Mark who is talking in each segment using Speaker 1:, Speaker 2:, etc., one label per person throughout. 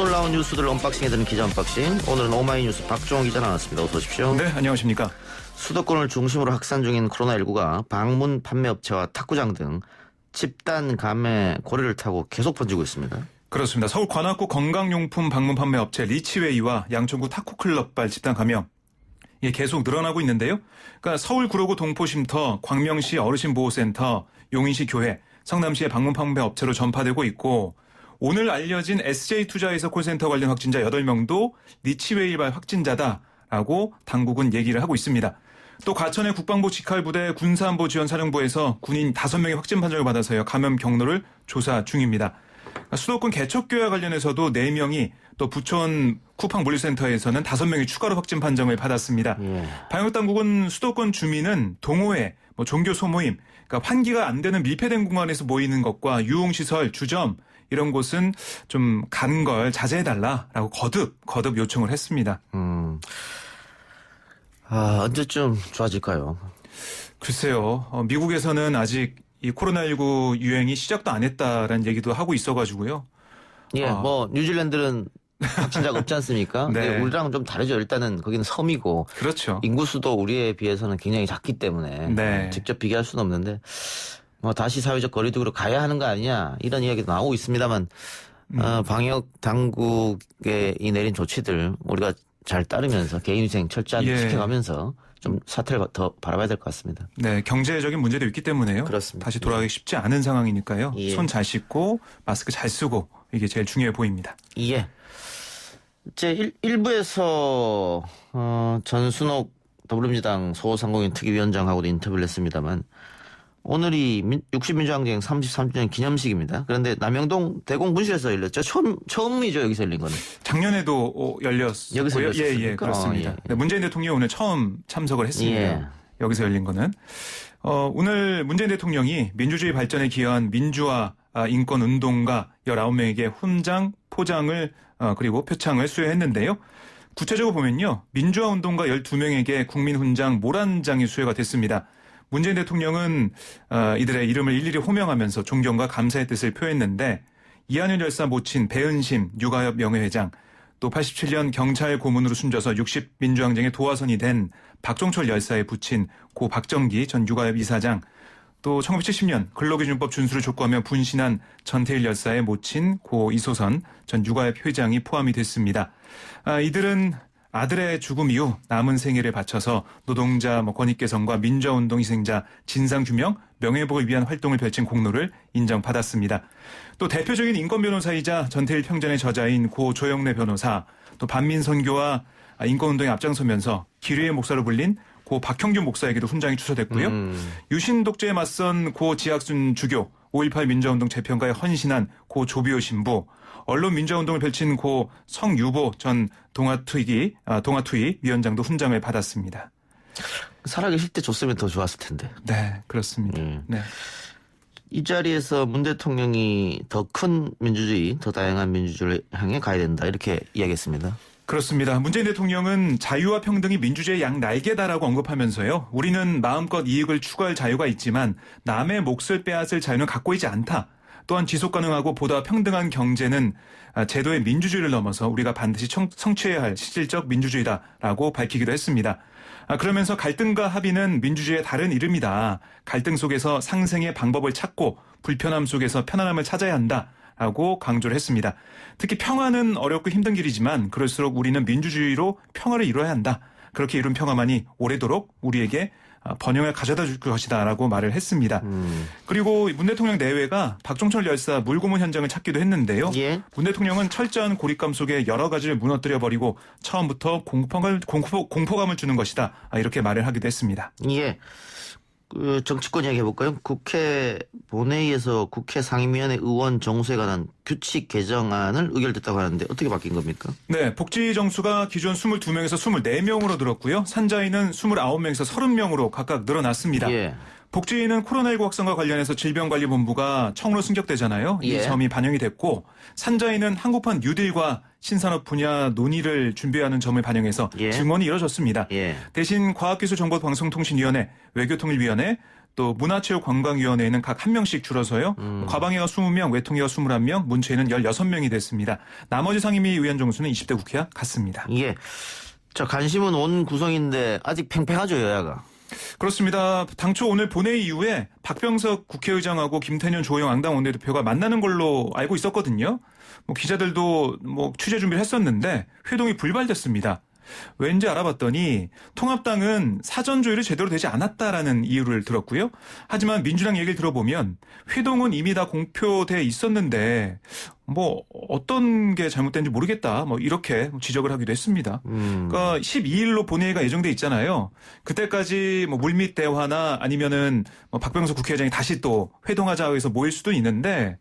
Speaker 1: 오늘 나온 뉴스들 언박싱해드리는 기자 언박싱. 오늘은 오마이뉴스 박종호 기자 나왔습니다. 어서 오십시오.
Speaker 2: 네, 안녕하십니까.
Speaker 1: 수도권을 중심으로 확산 중인 코로나19가 방문 판매업체와 탁구장 등 집단 감염 고리를 타고 계속 번지고 있습니다.
Speaker 2: 그렇습니다. 서울 관악구 건강용품 방문 판매업체 리치웨이와 양천구 탁구클럽발 집단 감염 이게 계속 늘어나고 있는데요. 그러니까 서울 구로구 동포쉼터, 광명시 어르신보호센터, 용인시 교회, 성남시의 방문 판매업체로 전파되고 있고 오늘 알려진 SJ투자에서 콜센터 관련 확진자 8명도 리치웨이발 확진자다라고 당국은 얘기를 하고 있습니다. 또 과천의 국방부 직할부대 군사안보지원사령부에서 군인 5명의 확진 판정을 받아서요. 감염 경로를 조사 중입니다. 수도권 개척교회와 관련해서도 4명이 또 부천 쿠팡물류센터에서는 5명이 추가로 확진 판정을 받았습니다. 방역당국은 수도권 주민은 동호회, 종교 소모임, 그러니까 환기가 안 되는 밀폐된 공간에서 모이는 것과 유흥시설, 주점 이런 곳은 좀 가는 걸 자제해달라라고 거듭 요청을 했습니다.
Speaker 1: 언제쯤 좋아질까요?
Speaker 2: 글쎄요. 미국에서는 아직 이 코로나19 유행이 시작도 안 했다라는 얘기도 하고 있어가지고요.
Speaker 1: 예, 뉴질랜드는 확진자가 없지 않습니까?
Speaker 2: 네.
Speaker 1: 근데 우리랑 좀 다르죠. 일단은 거기는 섬이고.
Speaker 2: 그렇죠.
Speaker 1: 인구수도 우리에 비해서는 굉장히 작기 때문에.
Speaker 2: 네.
Speaker 1: 직접 비교할 수는 없는데. 다시 사회적 거리두기로 가야 하는 거 아니냐. 이런 이야기도 나오고 있습니다만. 방역 당국의 이 내린 조치들 우리가 잘 따르면서 개인위생 철저하게 지켜가면서 좀 사태를 더 바라봐야 될 것 같습니다.
Speaker 2: 네, 경제적인 문제도 있기 때문에요.
Speaker 1: 그렇습니다.
Speaker 2: 다시 돌아가기 쉽지 않은 상황이니까요.
Speaker 1: 예.
Speaker 2: 손 잘 씻고 마스크 잘 쓰고 이게 제일 중요해 보입니다.
Speaker 1: 예. 제 1부에서 전순옥 더불어민주당 소상공인 특위위원장하고도 인터뷰를 했습니다만 오늘이 60민주항쟁 33주년 기념식입니다. 그런데 남영동 대공분실에서 열렸죠. 처음이죠. 여기서 열린 거는.
Speaker 2: 작년에도 열렸고요.
Speaker 1: 여기서 열렸습니까?
Speaker 2: 예, 그렇습니다.
Speaker 1: 예.
Speaker 2: 네, 문재인 대통령이 오늘 처음 참석을 했습니다.
Speaker 1: 예.
Speaker 2: 여기서 열린 거는. 오늘 문재인 대통령이 민주주의 발전에 기여한 민주화 인권운동가 19명에게 훈장, 포장을 그리고 표창을 수여했는데요. 구체적으로 보면요. 민주화 운동가 12명에게 국민훈장 모란장이 수여가 됐습니다. 문재인 대통령은 이들의 이름을 일일이 호명하면서 존경과 감사의 뜻을 표했는데 이한열 열사 모친 배은심 유가협 명예회장, 또 87년 경찰 고문으로 숨져서 60민주항쟁의 도화선이 된 박종철 열사의 부친 고 박정기 전 유가협 이사장, 또 1970년 근로기준법 준수를 촉구하며 분신한 전태일 열사의 모친 고 이소선 전 유가협 회장이 포함이 됐습니다. 이들은 아들의 죽음 이후 남은 생애를 바쳐서 노동자 권익 개선과 민주화운동 희생자 진상규명, 명예회복을 위한 활동을 펼친 공로를 인정받았습니다. 또 대표적인 인권변호사이자 전태일 평전의 저자인 고 조영래 변호사, 또 반민선교와 인권운동에 앞장서면서 기류의 목사로 불린 고 박형균 목사에게도 훈장이 추서됐고요. 유신 독재에 맞선 고 지학순 주교, 5.18 민주화운동 재편가에 헌신한 고 조비오 신부, 언론 민주화운동을 펼친 고 성유보 전 동아투이 위원장도 훈장을 받았습니다.
Speaker 1: 살아계실 때 줬으면 더 좋았을 텐데.
Speaker 2: 네, 그렇습니다. 네.
Speaker 1: 이 자리에서 문 대통령이 더 큰 민주주의, 더 다양한 민주주의를 향해 가야 된다. 이렇게 이야기했습니다.
Speaker 2: 그렇습니다. 문재인 대통령은 자유와 평등이 민주주의의 양날개다라고 언급하면서요. 우리는 마음껏 이익을 추구할 자유가 있지만 남의 몫을 빼앗을 자유는 갖고 있지 않다. 또한 지속 가능하고 보다 평등한 경제는 제도의 민주주의를 넘어서 우리가 반드시 성취해야 할 실질적 민주주의다라고 밝히기도 했습니다. 그러면서 갈등과 합의는 민주주의의 다른 이름이다. 갈등 속에서 상생의 방법을 찾고 불편함 속에서 편안함을 찾아야 한다라고 강조를 했습니다. 특히 평화는 어렵고 힘든 길이지만 그럴수록 우리는 민주주의로 평화를 이뤄야 한다. 그렇게 이룬 평화만이 오래도록 우리에게 번영을 가져다 줄 것이다라고 말을 했습니다. 그리고 문 대통령 내외가 박종철 열사 물고문 현장을 찾기도 했는데요.
Speaker 1: 예.
Speaker 2: 문 대통령은 철저한 고립감 속에 여러 가지를 무너뜨려버리고 처음부터 공포감을 주는 것이다. 이렇게 말을 하기도 했습니다.
Speaker 1: 예. 정치권 이야기 해볼까요? 국회 본회의에서 국회 상임위원회 의원 정수에 관한 규칙 개정안을 의결됐다고 하는데 어떻게 바뀐 겁니까?
Speaker 2: 네, 복지 정수가 기존 22명에서 24명으로 늘었고요. 산자인은 29명에서 30명으로 각각 늘어났습니다.
Speaker 1: 예.
Speaker 2: 복지위는 코로나19 확산과 관련해서 질병관리본부가 청으로 승격되잖아요. 이 점이 반영이 됐고 산자위는 한국판 뉴딜과 신산업 분야 논의를 준비하는 점을 반영해서 증언이 이뤄졌습니다. 대신 과학기술정보방송통신위원회, 외교통일위원회, 또 문화체육관광위원회에는 각 1명씩 줄어서요. 과방위가 20명, 외통위가 21명, 문체위는 16명이 됐습니다. 나머지 상임위 의원 정수는 20대 국회와 같습니다.
Speaker 1: 예. 자, 관심은 온 구성인데 아직 팽팽하죠, 여야가.
Speaker 2: 그렇습니다. 당초 오늘 본회의 이후에 박병석 국회의장하고 김태년 조영 앙당 원내대표가 만나는 걸로 알고 있었거든요. 기자들도 취재 준비를 했었는데 회동이 불발됐습니다. 왠지 알아봤더니 통합당은 사전 조율이 제대로 되지 않았다라는 이유를 들었고요. 하지만 민주당 얘기를 들어보면 회동은 이미 다 공표돼 있었는데 어떤 게 잘못된지 모르겠다. 이렇게 지적을 하기도 했습니다. 그러니까 12일로 본회의가 예정돼 있잖아요. 그때까지 물밑 대화나 아니면은 박병석 국회의장이 다시 또 회동하자 해서 모일 수도 있는데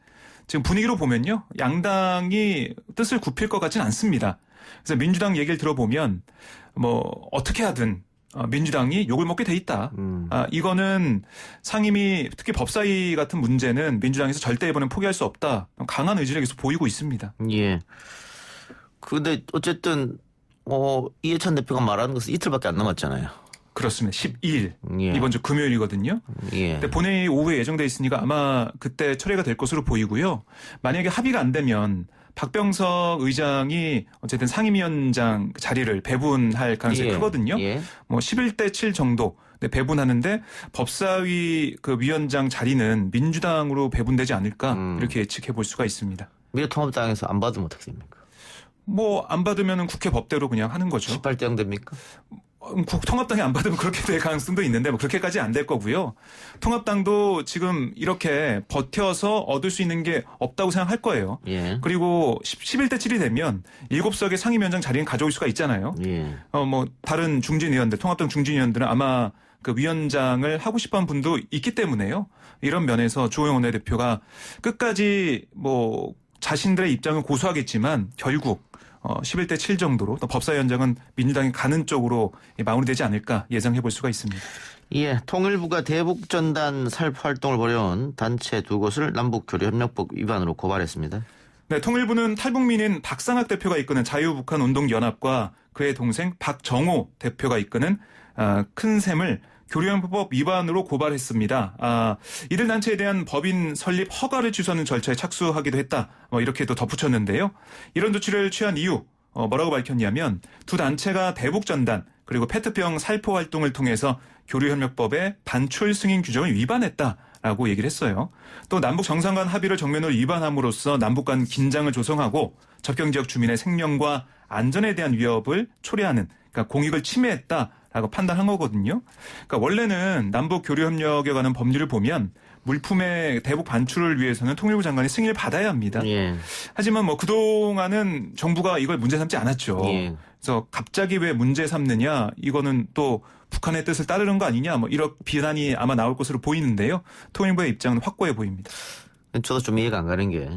Speaker 2: 지금 분위기로 보면요. 양당이 뜻을 굽힐 것 같지는 않습니다. 그래서 민주당 얘기를 들어보면 어떻게 하든 민주당이 욕을 먹게 돼 있다. 이거는 상임위 특히 법사위 같은 문제는 민주당에서 절대 이번엔 포기할 수 없다. 강한 의지를 계속 보이고 있습니다.
Speaker 1: 예. 근데 어쨌든 이해찬 대표가 말하는 것은 이틀밖에 안 남았잖아요.
Speaker 2: 그렇습니다. 12일
Speaker 1: 예.
Speaker 2: 이번 주 금요일이거든요.
Speaker 1: 예.
Speaker 2: 근데 본회의 오후에 예정돼 있으니까 아마 그때 처리가 될 것으로 보이고요. 만약에 합의가 안 되면 박병석 의장이 어쨌든 상임위원장 자리를 배분할 가능성이 크거든요.
Speaker 1: 예.
Speaker 2: 11대 7 정도 배분하는데 법사위 그 위원장 자리는 민주당으로 배분되지 않을까 이렇게 예측해 볼 수가 있습니다.
Speaker 1: 미래통합당에서 안 받으면 어떻게 됩니까?
Speaker 2: 안 받으면 국회 법대로 그냥 하는 거죠.
Speaker 1: 18대 0 됩니까?
Speaker 2: 통합당이 안 받으면 그렇게 될 가능성도 있는데 그렇게까지 안 될 거고요. 통합당도 지금 이렇게 버텨서 얻을 수 있는 게 없다고 생각할 거예요.
Speaker 1: 예.
Speaker 2: 그리고 11대 7이 되면 7석의 상임위원장 자리는 가져올 수가 있잖아요.
Speaker 1: 예.
Speaker 2: 다른 중진 의원들, 통합당 중진 의원들은 아마 그 위원장을 하고 싶어하는 분도 있기 때문에요. 이런 면에서 주호영 원내대표가 끝까지 자신들의 입장을 고수하겠지만 결국 11대 7 정도로 또 법사위원장은 민주당이 가는 쪽으로 마무리되지 않을까 예상해 볼 수가 있습니다.
Speaker 1: 예, 통일부가 대북전단 살포 활동을 벌여온 단체 두 곳을 남북교류협력법 위반으로 고발했습니다.
Speaker 2: 네, 통일부는 탈북민인 박상학 대표가 이끄는 자유북한운동연합과 그의 동생 박정호 대표가 이끄는 큰샘을 교류협력법 위반으로 고발했습니다. 이들 단체에 대한 법인 설립 허가를 취소하는 절차에 착수하기도 했다. 이렇게 또 덧붙였는데요. 이런 조치를 취한 이유 뭐라고 밝혔냐면 두 단체가 대북전단 그리고 페트병 살포 활동을 통해서 교류협력법의 반출 승인 규정을 위반했다라고 얘기를 했어요. 또 남북 정상간 합의를 정면으로 위반함으로써 남북 간 긴장을 조성하고 접경지역 주민의 생명과 안전에 대한 위협을 초래하는 그러니까 공익을 침해했다라고 판단한 거거든요. 그러니까 원래는 남북 교류 협력에 관한 법률을 보면 물품의 대북 반출을 위해서는 통일부 장관의 승인을 받아야 합니다.
Speaker 1: 예.
Speaker 2: 하지만 그동안은 정부가 이걸 문제 삼지 않았죠.
Speaker 1: 예.
Speaker 2: 그래서 갑자기 왜 문제 삼느냐 이거는 또 북한의 뜻을 따르는 거 아니냐 이런 비난이 아마 나올 것으로 보이는데요. 통일부의 입장은 확고해 보입니다.
Speaker 1: 저도 좀 이해가 안 가는 게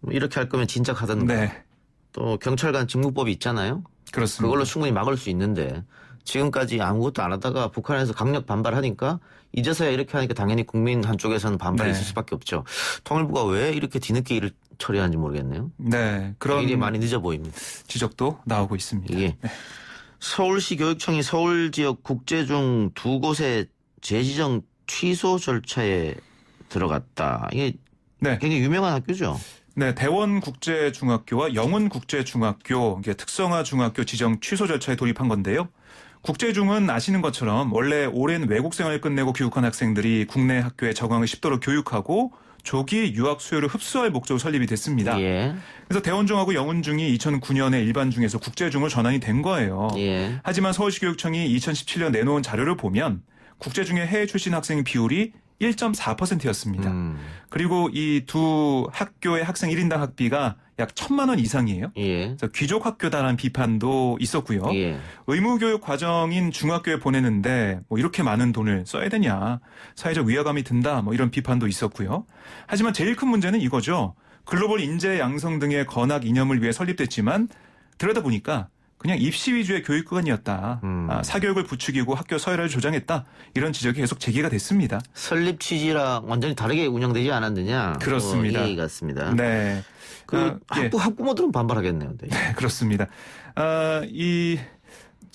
Speaker 1: 이렇게 할 거면 진작 하던가.
Speaker 2: 네.
Speaker 1: 또 경찰관 직무법이 있잖아요.
Speaker 2: 그렇습니다.
Speaker 1: 그걸로 충분히 막을 수 있는데 지금까지 아무것도 안 하다가 북한에서 강력 반발하니까 이제서야 이렇게 하니까 당연히 국민 한쪽에서는 반발이 있을 수밖에 없죠. 통일부가 왜 이렇게 뒤늦게 일을 처리하는지 모르겠네요.
Speaker 2: 네, 그런
Speaker 1: 일이 많이 늦어 보입니다.
Speaker 2: 지적도 나오고 있습니다.
Speaker 1: 예.
Speaker 2: 네.
Speaker 1: 서울시 교육청이 서울 지역 국제중 두 곳의 재지정 취소 절차에 들어갔다. 이게
Speaker 2: 네.
Speaker 1: 굉장히 유명한 학교죠.
Speaker 2: 네, 대원국제중학교와 영훈국제중학교, 이게 특성화 중학교 지정 취소 절차에 돌입한 건데요. 국제중은 아시는 것처럼 원래 오랜 외국 생활을 끝내고 귀국한 학생들이 국내 학교에 적응하기 쉽도록 교육하고 조기 유학 수요를 흡수할 목적으로 설립이 됐습니다.
Speaker 1: 예.
Speaker 2: 그래서 대원중하고 영훈중이 2009년에 일반중에서 국제중으로 전환이 된 거예요.
Speaker 1: 예.
Speaker 2: 하지만 서울시 교육청이 2017년 내놓은 자료를 보면 국제중의 해외 출신 학생 비율이 1.4%였습니다. 그리고 이 두 학교의 학생 1인당 학비가 약 1,000만 원 이상이에요.
Speaker 1: 예.
Speaker 2: 그래서 귀족 학교다라는 비판도 있었고요.
Speaker 1: 예.
Speaker 2: 의무교육 과정인 중학교에 보내는데 이렇게 많은 돈을 써야 되냐. 사회적 위화감이 든다. 이런 비판도 있었고요. 하지만 제일 큰 문제는 이거죠. 글로벌 인재 양성 등의 건학 이념을 위해 설립됐지만 들여다보니까 그냥 입시 위주의 교육기관이었다. 사교육을 부추기고 학교 서열화를 조장했다. 이런 지적이 계속 제기가 됐습니다.
Speaker 1: 설립 취지랑 완전히 다르게 운영되지 않았느냐.
Speaker 2: 그렇습니다.
Speaker 1: 이 얘기 같습니다.
Speaker 2: 네.
Speaker 1: 학부모들은 반발하겠네요. 네.
Speaker 2: 네, 그렇습니다. 이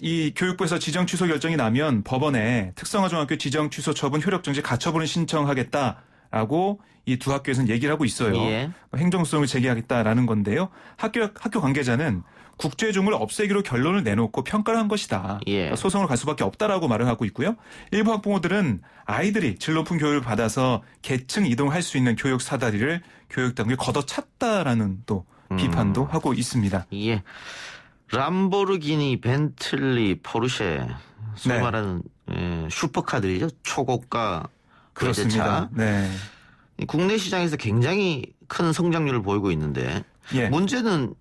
Speaker 2: 이 교육부에서 지정 취소 결정이 나면 법원에 특성화중학교 지정 취소 처분 효력정지 가처분을 신청하겠다라고 이 두 학교에서는 얘기를 하고 있어요.
Speaker 1: 예.
Speaker 2: 행정소송을 제기하겠다라는 건데요. 학교 관계자는 국제중을 없애기로 결론을 내놓고 평가를 한 것이다.
Speaker 1: 예.
Speaker 2: 소송을 갈 수밖에 없다라고 말을 하고 있고요. 일부 학부모들은 아이들이 질 높은 교육을 받아서 계층 이동할 수 있는 교육 사다리를 교육당국에 걷어찼다라는 또 비판도 하고 있습니다.
Speaker 1: 예. 람보르기니, 벤틀리, 포르쉐, 소위
Speaker 2: 네.
Speaker 1: 말하는 슈퍼카들이죠. 초고가
Speaker 2: 그렇습니다.
Speaker 1: 외제차.
Speaker 2: 네.
Speaker 1: 국내 시장에서 굉장히 큰 성장률을 보이고 있는데
Speaker 2: 예.
Speaker 1: 문제는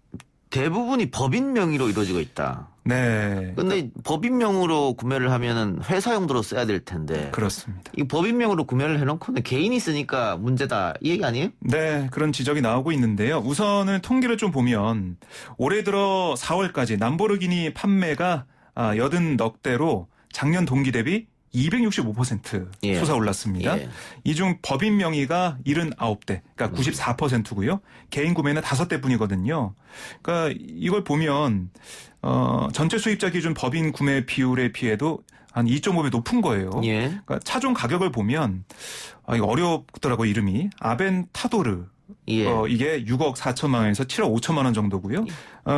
Speaker 1: 대부분이 법인 명의로 이루어지고 있다.
Speaker 2: 네.
Speaker 1: 근데 법인명으로 구매를 하면은 회사 용도로 써야 될 텐데.
Speaker 2: 그렇습니다.
Speaker 1: 이 법인명으로 구매를 해놓고는 개인이 쓰니까 문제다. 이 얘기 아니에요?
Speaker 2: 네, 그런 지적이 나오고 있는데요. 우선은 통계를 좀 보면 올해 들어 4월까지 람보르기니 판매가 80넉 대로 작년 동기 대비 265%
Speaker 1: 예.
Speaker 2: 솟아올랐습니다.
Speaker 1: 예.
Speaker 2: 이 중 법인 명의가 79대, 그러니까 94%고요. 개인 구매는 5대 뿐이거든요. 그러니까 이걸 보면 전체 수입자 기준 법인 구매 비율에 비해도 한 2.5배 높은 거예요.
Speaker 1: 예.
Speaker 2: 그러니까 차종 가격을 보면 이거 어렵더라고 이름이 아벤타도르.
Speaker 1: 예.
Speaker 2: 이게 6억 4천만 원에서 7억 5천만 원 정도고요.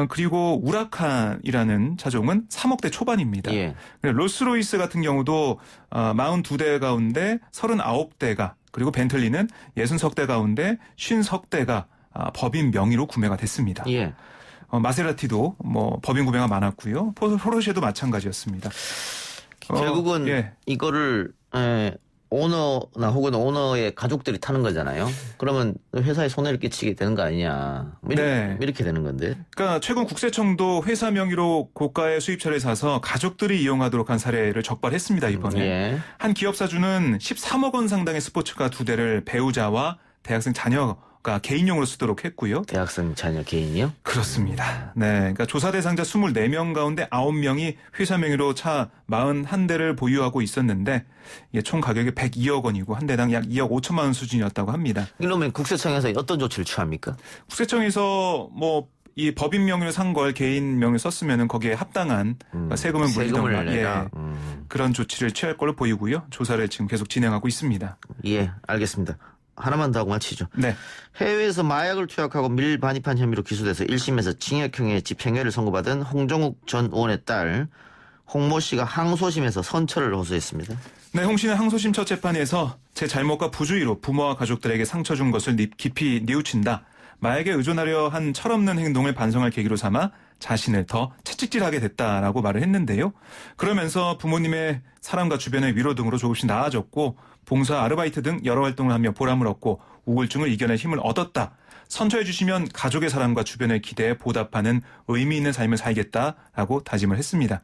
Speaker 2: 그리고 우라칸이라는 차종은 3억대 초반입니다.
Speaker 1: 예.
Speaker 2: 롤스로이스 같은 경우도 42대 가운데 39대가 그리고 벤틀리는 60대 가운데 50대가 법인 명의로 구매가 됐습니다.
Speaker 1: 예.
Speaker 2: 마세라티도 뭐 법인 구매가 많았고요. 포르쉐도 마찬가지였습니다.
Speaker 1: 결국은
Speaker 2: 예.
Speaker 1: 이거를 오너나 혹은 오너의 가족들이 타는 거잖아요. 그러면 회사에 손해를 끼치게 되는 거 아니냐.
Speaker 2: 네.
Speaker 1: 이렇게 되는 건데.
Speaker 2: 그러니까 최근 국세청도 회사 명의로 고가의 수입차를 사서 가족들이 이용하도록 한 사례를 적발했습니다. 이번에.
Speaker 1: 예.
Speaker 2: 한 기업사주는 13억 원 상당의 스포츠카 2대를 배우자와 대학생 자녀가 개인용으로 쓰도록 했고요.
Speaker 1: 대학생 자녀 개인이요?
Speaker 2: 그렇습니다. 네. 그러니까 조사 대상자 24명 가운데 9명이 회사 명의로 차 41대를 보유하고 있었는데 이게 총 가격이 102억 원이고 한 대당 약 2억 5천만 원 수준이었다고 합니다.
Speaker 1: 이러면 국세청에서 어떤 조치를 취합니까?
Speaker 2: 국세청에서 이 법인 명의로 산 걸 개인 명의로 썼으면 거기에 합당한 세금을 물리던가
Speaker 1: 내라.
Speaker 2: 그런 조치를 취할 걸로 보이고요. 조사를 지금 계속 진행하고 있습니다.
Speaker 1: 예, 알겠습니다. 하나만 더 하고 마치죠.
Speaker 2: 네.
Speaker 1: 해외에서 마약을 투약하고 밀반입한 혐의로 기소돼서 1심에서 징역형의 집행유예를 선고받은 홍정욱 전 의원의 딸 홍모 씨가 항소심에서 선처를 호소했습니다.
Speaker 2: 네, 홍 씨는 항소심 첫 재판에서 제 잘못과 부주의로 부모와 가족들에게 상처 준 것을 깊이 뉘우친다. 마약에 의존하려 한 철없는 행동을 반성할 계기로 삼아 자신을 더 채찍질하게 됐다라고 말을 했는데요. 그러면서 부모님의 사랑과 주변의 위로 등으로 조금씩 나아졌고 봉사, 아르바이트 등 여러 활동을 하며 보람을 얻고 우울증을 이겨낼 힘을 얻었다. 선처해 주시면 가족의 사랑과 주변의 기대에 보답하는 의미 있는 삶을 살겠다라고 다짐을 했습니다.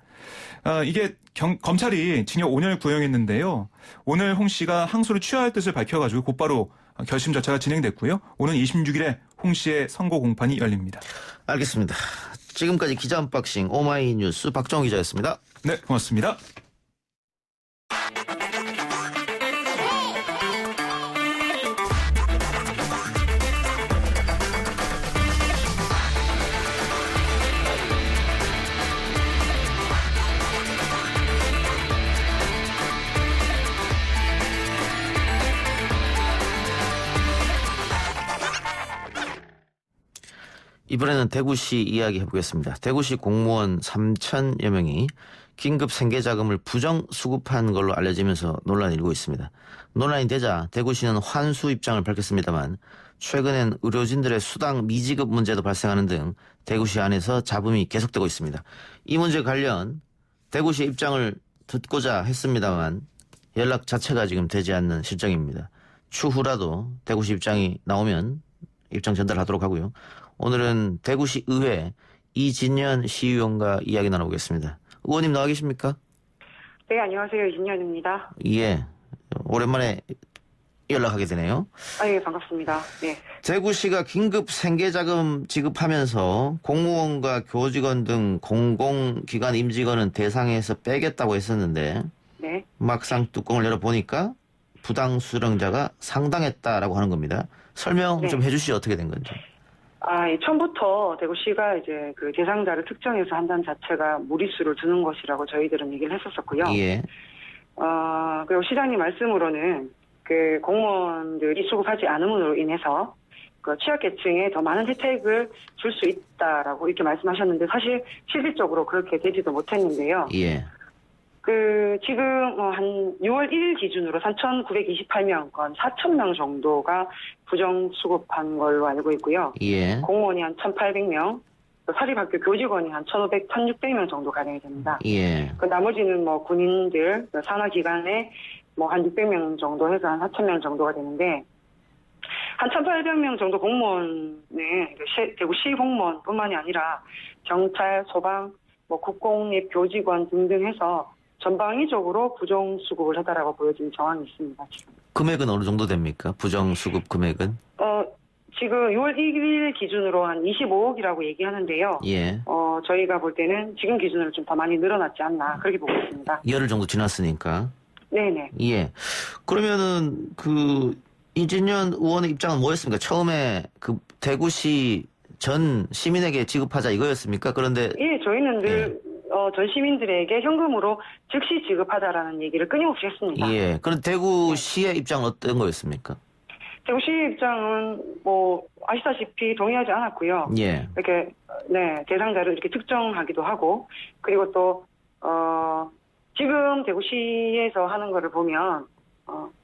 Speaker 2: 이게 검찰이 징역 5년을 구형했는데요. 오늘 홍 씨가 항소를 취하할 뜻을 밝혀가지고 곧바로 결심 절차가 진행됐고요. 오는 26일에 홍 씨의 선고 공판이 열립니다.
Speaker 1: 알겠습니다. 지금까지 기자 언박싱 오마이뉴스 박정호 기자였습니다.
Speaker 2: 네, 고맙습니다.
Speaker 1: 이번에는 대구시 이야기 해보겠습니다. 대구시 공무원 3천여 명이 긴급 생계자금을 부정 수급한 걸로 알려지면서 논란이 일고 있습니다. 논란이 되자 대구시는 환수 입장을 밝혔습니다만 최근엔 의료진들의 수당 미지급 문제도 발생하는 등 대구시 안에서 잡음이 계속되고 있습니다. 이 문제 관련 대구시 입장을 듣고자 했습니다만 연락 자체가 지금 되지 않는 실정입니다. 추후라도 대구시 입장이 나오면 입장 전달하도록 하고요. 오늘은 대구시 의회 이진년 시의원과 이야기 나눠보겠습니다. 의원님 나와 계십니까?
Speaker 3: 네, 안녕하세요. 이진년입니다.
Speaker 1: 예. 오랜만에 연락하게 되네요.
Speaker 3: 예, 반갑습니다. 네.
Speaker 1: 대구시가 긴급 생계자금 지급하면서 공무원과 교직원 등 공공기관 임직원은 대상에서 빼겠다고 했었는데
Speaker 3: 네.
Speaker 1: 막상 뚜껑을 열어보니까 부당 수령자가 상당했다라고 하는 겁니다. 설명
Speaker 3: 네.
Speaker 1: 좀 해주시죠. 어떻게 된 건지.
Speaker 3: 처음부터 대구시가 이제 그 대상자를 특정해서 한다는 자체가 무리수를 두는 것이라고 저희들은 얘기를 했었었고요.
Speaker 1: 예.
Speaker 3: 그리고 시장님 말씀으로는 그 공무원들이 수급하지 않음으로 인해서 그 취약계층에 더 많은 혜택을 줄 수 있다라고 이렇게 말씀하셨는데 사실 실질적으로 그렇게 되지도 못했는데요.
Speaker 1: 예.
Speaker 3: 지금 한 6월 1일 기준으로 3,928명 건 4,000명 정도가 부정 수급한 걸로 알고 있고요.
Speaker 1: 예.
Speaker 3: 공무원이 한 1,800명, 또 사립학교 교직원이 한 1,500, 1,600명 정도 가량이 됩니다.
Speaker 1: 예.
Speaker 3: 그 나머지는 뭐 군인들, 산하기관에 뭐 한 600명 정도 해서 한 4,000명 정도가 되는데, 한 1,800명 정도 공무원은 대구시 공무원뿐만이 아니라 경찰, 소방, 뭐 국공립 교직원 등등 해서 전방위적으로 부정 수급을 하다라고 보여지는 정황이 있습니다. 지금.
Speaker 1: 금액은 어느 정도 됩니까? 부정 수급 금액은?
Speaker 3: 지금 6월 1일 기준으로 한 25억이라고 얘기하는데요.
Speaker 1: 예.
Speaker 3: 저희가 볼 때는 지금 기준으로 좀 더 많이 늘어났지 않나 그렇게 보고 있습니다.
Speaker 1: 열흘 정도 지났으니까.
Speaker 3: 네네.
Speaker 1: 예. 그러면은 이진현 의원의 입장은 뭐였습니까? 처음에 그 대구시 전 시민에게 지급하자 이거였습니까? 그런데
Speaker 3: 예, 저희는 늘 전 시민들에게 현금으로 즉시 지급하자라는 얘기를 끊임없이 했습니다.
Speaker 1: 예. 그런데 대구시의 입장은 어떤 거였습니까?
Speaker 3: 대구시 입장은 뭐 아시다시피 동의하지 않았고요.
Speaker 1: 예.
Speaker 3: 이렇게 대상자를 이렇게 특정하기도 하고 그리고 또 지금 대구시에서 하는 거를 보면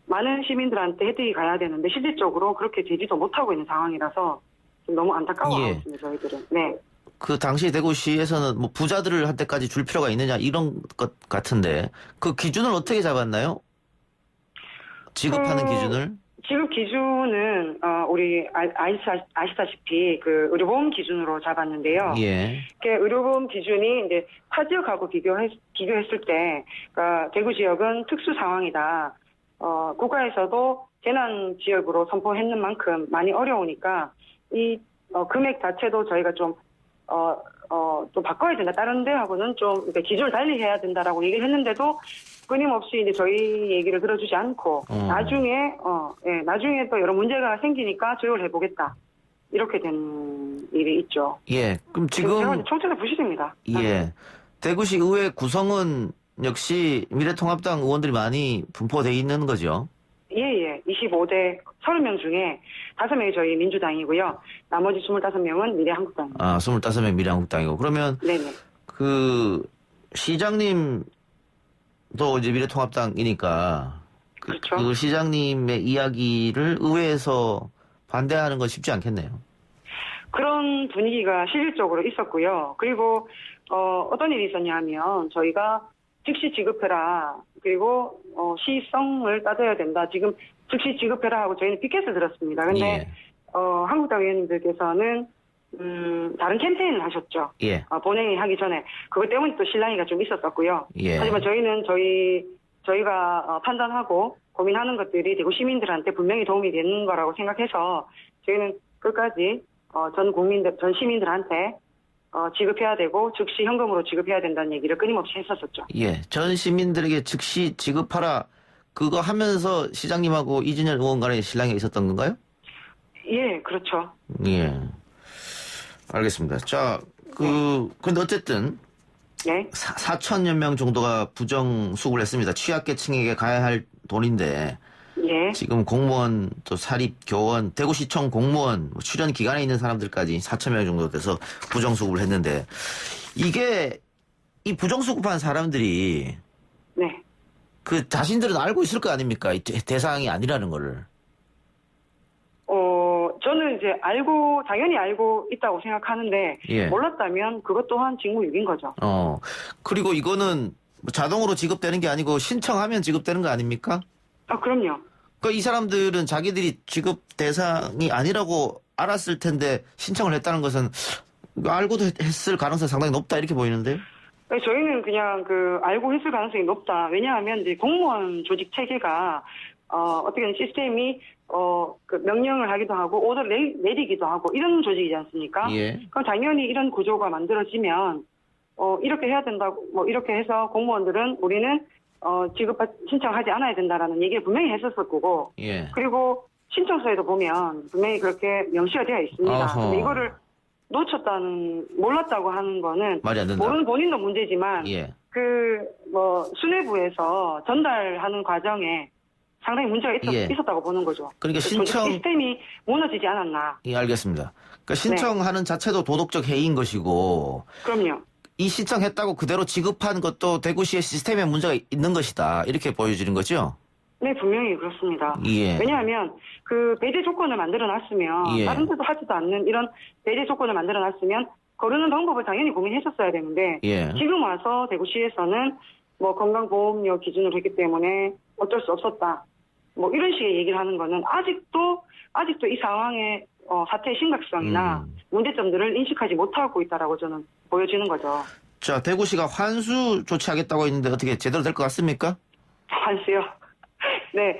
Speaker 3: 많은 시민들한테 혜택이 가야 되는데 실질적으로 그렇게 되지도 못하고 있는 상황이라서 좀 너무 안타까워하고
Speaker 1: 예.
Speaker 3: 있습니다. 저희들은. 네.
Speaker 1: 그 당시 대구시에서는 뭐 부자들을 한테까지 줄 필요가 있느냐 이런 것 같은데 그 기준을 어떻게 잡았나요? 지급하는 기준을?
Speaker 3: 지급 기준은 우리 아시다시피 그 의료보험 기준으로 잡았는데요.
Speaker 1: 예.
Speaker 3: 의료보험 기준이 이제 타 지역하고 비교했을 때, 그러니까 대구 지역은 특수 상황이다. 국가에서도 재난 지역으로 선포했는 만큼 많이 어려우니까 이 금액 자체도 저희가 좀 바꿔야 된다. 다른 데하고는 좀 이렇게 기준을 달리 해야 된다라고 얘기를 했는데도 끊임없이 이제 저희 얘기를 들어주지 않고 나중에 또 여러 문제가 생기니까 조율을 해보겠다. 이렇게 된 일이 있죠.
Speaker 1: 예. 그럼 지금
Speaker 3: 총체적 부실입니다.
Speaker 1: 예. 대구시 의회 구성은 역시 미래통합당 의원들이 많이 분포돼 있는 거죠.
Speaker 3: 예. 25대 30명 중에 5명이 저희 민주당이고요. 나머지 25명은 미래한국당입니다.
Speaker 1: 25명 미래한국당이고. 그러면
Speaker 3: 네네.
Speaker 1: 그 시장님도 이제 미래통합당이니까
Speaker 3: 그렇죠.
Speaker 1: 그 시장님의 이야기를 의회에서 반대하는 건 쉽지 않겠네요.
Speaker 3: 그런 분위기가 실질적으로 있었고요. 그리고 어떤 일이 있었냐면 저희가 즉시 지급해라. 그리고 시성을 따져야 된다. 지금 즉시 지급해라 하고 저희는 피켓을 들었습니다. 근데
Speaker 1: 예.
Speaker 3: 한국당 의원님들께서는 다른 캠페인을 하셨죠.
Speaker 1: 예.
Speaker 3: 본회의 하기 전에 그것 때문에 또 실랑이가 좀 있었었고요.
Speaker 1: 예.
Speaker 3: 하지만 저희는 저희가 판단하고 고민하는 것들이 대구 시민들한테 분명히 도움이 되는 거라고 생각해서 저희는 끝까지 전 시민들한테 지급해야 되고 즉시 현금으로 지급해야 된다는 얘기를 끊임없이 했었었죠.
Speaker 1: 예. 전 시민들에게 즉시 지급하라. 그거 하면서 시장님하고 이진현 의원 간의 실랑이가 있었던 건가요?
Speaker 3: 예, 그렇죠.
Speaker 1: 예. 알겠습니다. 자, 근데 어쨌든
Speaker 3: 네.
Speaker 1: 4천여 명 정도가 부정 수급을 했습니다. 취약계층에게 가야 할 돈인데
Speaker 3: 예.
Speaker 1: 지금 공무원 또 사립 교원 대구시청 공무원 출연 기간에 있는 사람들까지 4천 명 정도 돼서 부정 수급을 했는데 이게 이 부정 수급한 사람들이
Speaker 3: 네.
Speaker 1: 그 자신들은 알고 있을 거 아닙니까? 이 대상이 아니라는 거를.
Speaker 3: 저는 이제 당연히 알고 있다고 생각하는데,
Speaker 1: 예.
Speaker 3: 몰랐다면 그것 또한 직무유기인 거죠.
Speaker 1: 그리고 이거는 자동으로 지급되는 게 아니고 신청하면 지급되는 거 아닙니까?
Speaker 3: 그럼요.
Speaker 1: 그러니까 이 사람들은 자기들이 지급 대상이 아니라고 알았을 텐데 신청을 했다는 것은 알고도 했을 가능성이 상당히 높다 이렇게 보이는데요.
Speaker 3: 저희는 그냥 알고 했을 가능성이 높다. 왜냐하면 이제 공무원 조직 체계가 어떻게 시스템이 명령을 하기도 하고 오더를 내리기도 하고 이런 조직이지 않습니까?
Speaker 1: 예.
Speaker 3: 그럼 당연히 이런 구조가 만들어지면 이렇게 해야 된다고 이렇게 해서 공무원들은 우리는 신청하지 않아야 된다라는 얘기를 분명히 했었을 거고
Speaker 1: 예.
Speaker 3: 그리고 신청서에도 보면 분명히 그렇게 명시가 되어 있습니다.
Speaker 1: 어허.
Speaker 3: 근데 이거를 몰랐다고 하는 거는
Speaker 1: 말이 안 된다.
Speaker 3: 모르는 본인도 문제지만
Speaker 1: 예.
Speaker 3: 수뇌부에서 전달하는 과정에 상당히 문제가
Speaker 1: 예.
Speaker 3: 있었다고 보는 거죠.
Speaker 1: 그러니까
Speaker 3: 조직
Speaker 1: 신청
Speaker 3: 시스템이 무너지지 않았나.
Speaker 1: 예, 알겠습니다. 그러니까 신청하는 자체도 도덕적 해이인 것이고
Speaker 3: 그럼요.
Speaker 1: 이 신청했다고 그대로 지급한 것도 대구시의 시스템에 문제가 있는 것이다. 이렇게 보여지는 거죠?
Speaker 3: 네, 분명히 그렇습니다.
Speaker 1: 예.
Speaker 3: 왜냐하면 그 배제 조건을 만들어놨으면
Speaker 1: 예.
Speaker 3: 다른 데도 하지도 않는 이런 배제 조건을 만들어놨으면 거르는 방법을 당연히 고민했었어야 되는데
Speaker 1: 예.
Speaker 3: 지금 와서 대구시에서는 뭐 건강보험료 기준으로 했기 때문에 어쩔 수 없었다. 뭐 이런 식의 얘기를 하는 거는 아직도 이 상황의 사태의 심각성이나 문제점들을 인식하지 못하고 있다라고 저는 보여지는 거죠.
Speaker 1: 자, 대구시가 환수 조치하겠다고 했는데 어떻게 제대로 될 것 같습니까?
Speaker 3: 환수요. 네.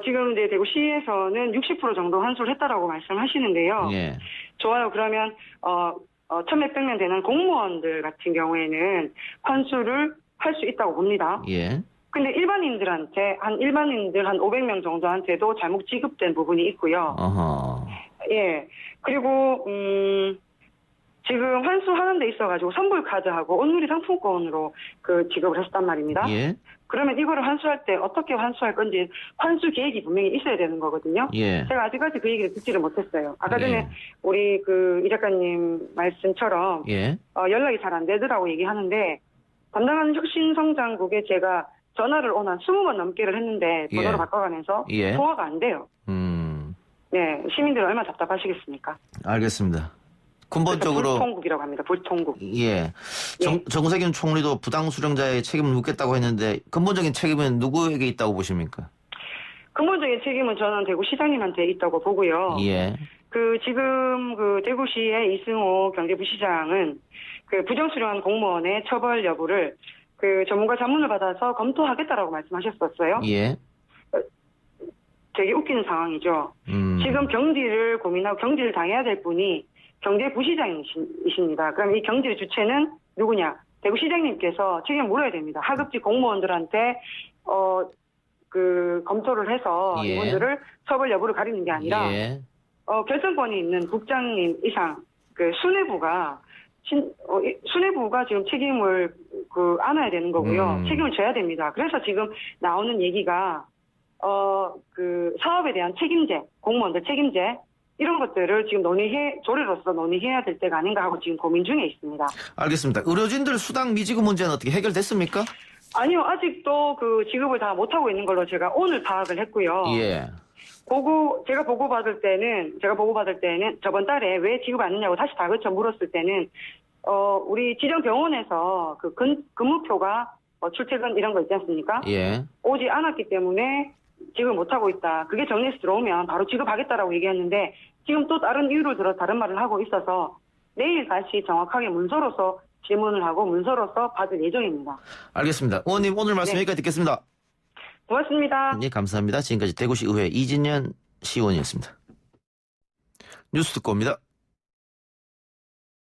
Speaker 3: 지금 이제 대구시에서는 60% 정도 환수를 했다라고 말씀하시는데요.
Speaker 1: 예.
Speaker 3: 좋아요. 그러면, 1,몇백 명 되는 공무원들 같은 경우에는 환수를 할 수 있다고 봅니다.
Speaker 1: 예.
Speaker 3: 근데 일반인들 한 500명 정도한테도 잘못 지급된 부분이 있고요.
Speaker 1: 어허.
Speaker 3: 예. 그리고, 지금 환수하는 데 있어가지고 선불카드하고 온누리 상품권으로 지급을 했단 말입니다.
Speaker 1: 예.
Speaker 3: 그러면 이거를 환수할 때 어떻게 환수할 건지 환수 계획이 분명히 있어야 되는 거거든요.
Speaker 1: 예.
Speaker 3: 제가 아직까지 그 얘기를 듣지를 못했어요. 아까
Speaker 1: 예.
Speaker 3: 전에 우리 이 작가님 말씀처럼
Speaker 1: 예.
Speaker 3: 연락이 잘 안 되더라고 얘기하는데 담당하는 혁신성장국에 제가 전화를 한 20번 넘게를 했는데 번호를
Speaker 1: 예.
Speaker 3: 바꿔가면서
Speaker 1: 예.
Speaker 3: 통화가 안 돼요. 네, 시민들은 얼마나 답답하시겠습니까?
Speaker 1: 알겠습니다. 근본적으로
Speaker 3: 불통국이라고 합니다. 불통국.
Speaker 1: 예. 정세균 총리도 부당 수령자의 책임을 묻겠다고 했는데 근본적인 책임은 누구에게 있다고 보십니까?
Speaker 3: 근본적인 책임은 저는 대구시장님한테 있다고 보고요.
Speaker 1: 예.
Speaker 3: 지금 대구시의 이승호 경제부시장은 부정 수령한 공무원의 처벌 여부를 전문가 자문을 받아서 검토하겠다라고 말씀하셨었어요.
Speaker 1: 예.
Speaker 3: 되게 웃기는 상황이죠. 지금 경질을 고민하고 경질을 당해야 될 분이 경제부시장이십니다. 그럼 이 경질 주체는 누구냐? 대구시장님께서 책임을 물어야 됩니다. 하급직 공무원들한테 검토를 해서
Speaker 1: 예.
Speaker 3: 이분들을 처벌 여부를 가리는 게 아니라
Speaker 1: 예.
Speaker 3: 결정권이 있는 국장님 이상 수뇌부가 지금 책임을 안아야 되는 거고요. 책임을 져야 됩니다. 그래서 지금 나오는 얘기가 사업에 대한 책임제, 공무원들 책임제 이런 것들을 지금 조례로서 논의해야 될 때가 아닌가 하고 지금 고민 중에 있습니다.
Speaker 1: 알겠습니다. 의료진들 수당 미지급 문제는 어떻게 해결됐습니까?
Speaker 3: 아니요, 아직도 지급을 다 못하고 있는 걸로 제가 오늘 파악을 했고요.
Speaker 1: 예.
Speaker 3: 제가 보고받을 때는 저번 달에 왜 지급 안 했냐고 다시 다그쳐 물었을 때는, 우리 지정 병원에서 근무표가 출퇴근 이런 거 있지 않습니까?
Speaker 1: 예.
Speaker 3: 오지 않았기 때문에 지금 못하고 있다. 그게 정리해서 들어오면 바로 지급하겠다라고 얘기했는데 지금 또 다른 이유를 들어 다른 말을 하고 있어서 내일 다시 정확하게 문서로서 질문을 하고 문서로서 받을 예정입니다.
Speaker 1: 알겠습니다. 의원님 오늘 말씀 여기까지 듣겠습니다.
Speaker 3: 고맙습니다.
Speaker 1: 네, 감사합니다. 지금까지 대구시 의회 이진현 시의원이었습니다. 뉴스 듣고 옵니다.